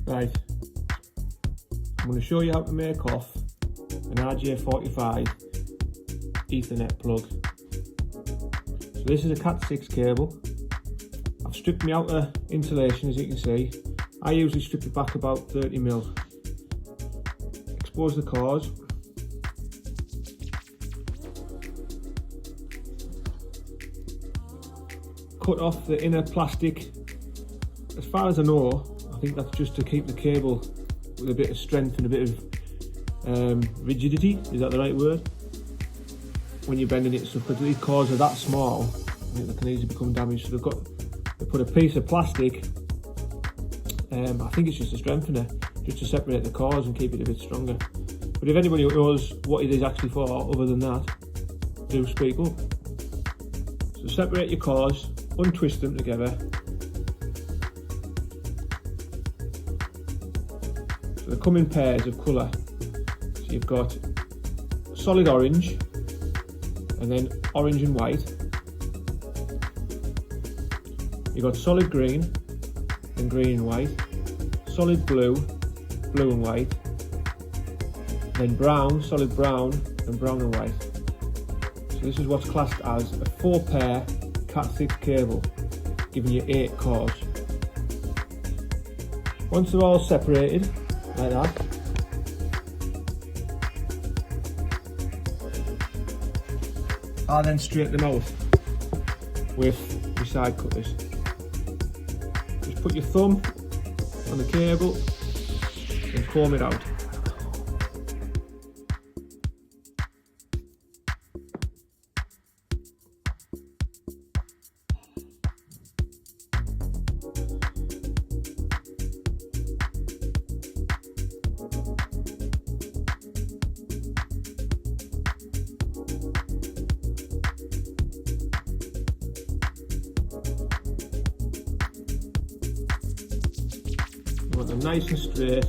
Right, I'm going to show you how to make off an RJ45 Ethernet plug. So this is a Cat6 cable. I've stripped my outer insulation, as you can see. I usually strip it back about 30mm. Expose the cores. Cut off the inner plastic. As far as I know, I think that's just to keep the cable with a bit of strength and a bit of rigidity. Is that the right word? When you're bending it, so because these cores are that small, I think they can easily become damaged. So they put a piece of plastic. I think it's just a strengthener, just to separate the cores and keep it a bit stronger. But if anybody knows what it is actually for, other than that, do speak up. So separate your cores, untwist them together. So they come in pairs of colour. So you've got solid orange, and then orange and white. You've got solid green, and green and white. Solid blue, blue and white. Then brown, solid brown, and brown and white. So this is what's classed as a 4-pair Cat6 cable, giving you 8 cores. Once they're all separated, like that, I'll then straighten them out with your side cutters. Just put your thumb on the cable and comb it out. You want them nice and straight,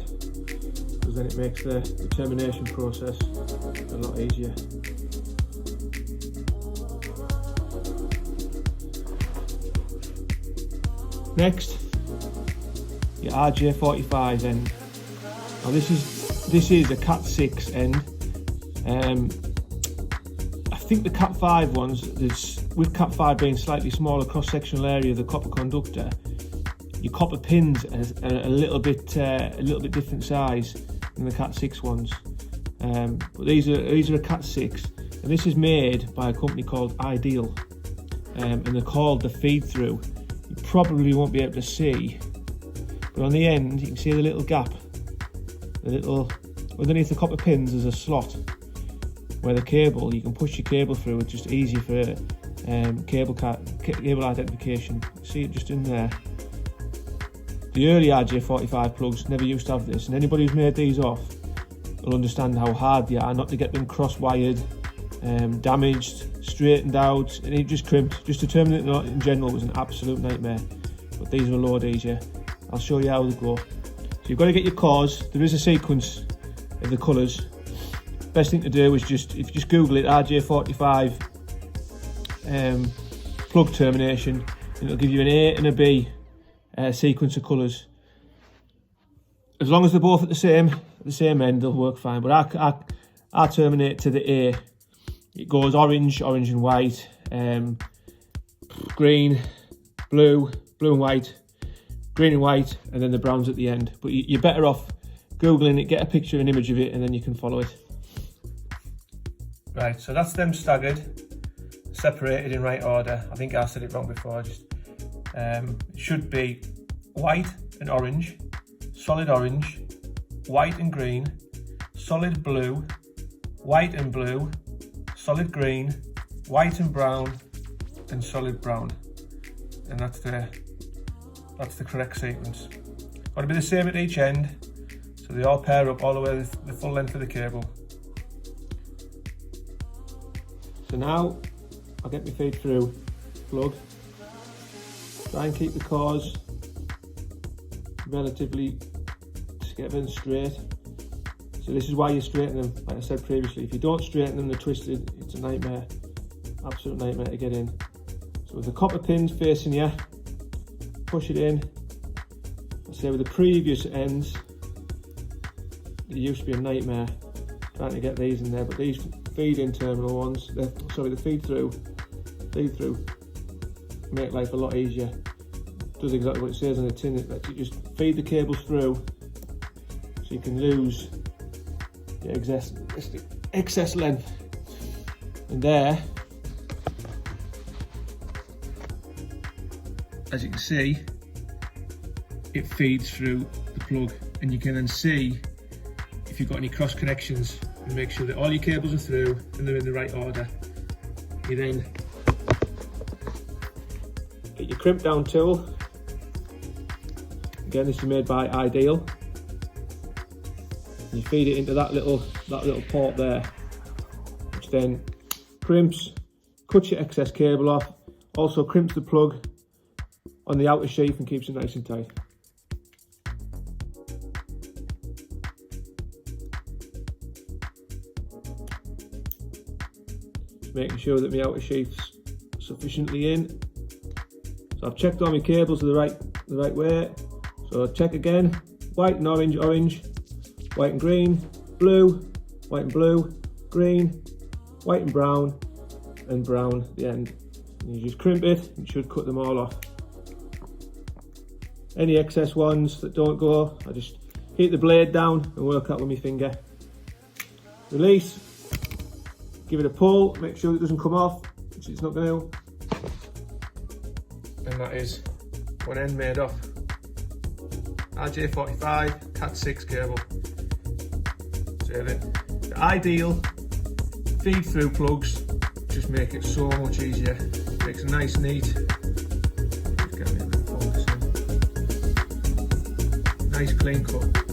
because then it makes the termination process a lot easier. Next, your RJ45 end. Now this is a Cat6 end. I think the Cat5 ones, with Cat5 being slightly smaller cross-sectional area of the copper conductor, your copper pins are a little bit different size than the Cat6 ones. But these are a Cat6, and this is made by a company called Ideal, and they're called the feed through. You probably won't be able to see, but on the end you can see the little gap, underneath the copper pins there's a slot where the cable, you can push your cable through. It's just easy for cable identification. See it just in there. The early RJ45 plugs never used to have this, and anybody who's made these off will understand how hard they are not to get them cross-wired, damaged, straightened out, and it just crimped. Just to terminate in general was an absolute nightmare, but these are a load easier. I'll show you how they go. So you've got to get your cores. There is a sequence of the colours. Best thing to do is if you just Google it, RJ45 plug termination, and it'll give you an A and a B sequence of colours. As long as they're both at the same end, they'll work fine. But I terminate to the A. It goes orange, orange and white, green, blue, blue and white, green and white, and then the browns at the end. But you're better off Googling it, get a picture, an image of it, and then you can follow it. Right, so that's them staggered, separated in right order. I think I said it wrong before. It should be white and orange, solid orange, white and green, solid blue, white and blue, solid green, white and brown, and solid brown. And that's the correct sequence. Got to be the same at each end, so they all pair up all the way the full length of the cable. So now I'll get my feed through plug. Try and keep the cores relatively together and straight. So this is why you straighten them, like I said previously. If you don't straighten them, they're twisted, it's a nightmare, absolute nightmare to get in. So with the copper pins facing you, push it in. say with the previous ends, it used to be a nightmare trying to get these in there, but these feed-in terminal ones, the feed-through, make life a lot easier. Does exactly what it says on the tin. It lets you just feed the cables through, so you can lose the excess length. And there, as you can see, it feeds through the plug, and you can then see if you've got any cross connections and make sure that all your cables are through and they're in the right order. You then get your crimp down tool. Again, this is made by Ideal. You feed it into that little port there, which then crimps, cuts your excess cable off, also crimps the plug on the outer sheath and keeps it nice and tight. Just making sure that my outer sheath's sufficiently in. So I've checked all my cables are the right way. So check again, white and orange, orange, white and green, blue, white and blue, green, white and brown at the end. And you just crimp it, and you should cut them all off. Any excess ones that don't go, I just hit the blade down and work out with my finger. Release, give it a pull, make sure it doesn't come off, which it's not going to. And that is one end made off. RJ45 Cat6 cable. So the Ideal feed-through plugs just make it so much easier. Makes a nice, neat. Just get me a bit of focus in. Nice clean cut.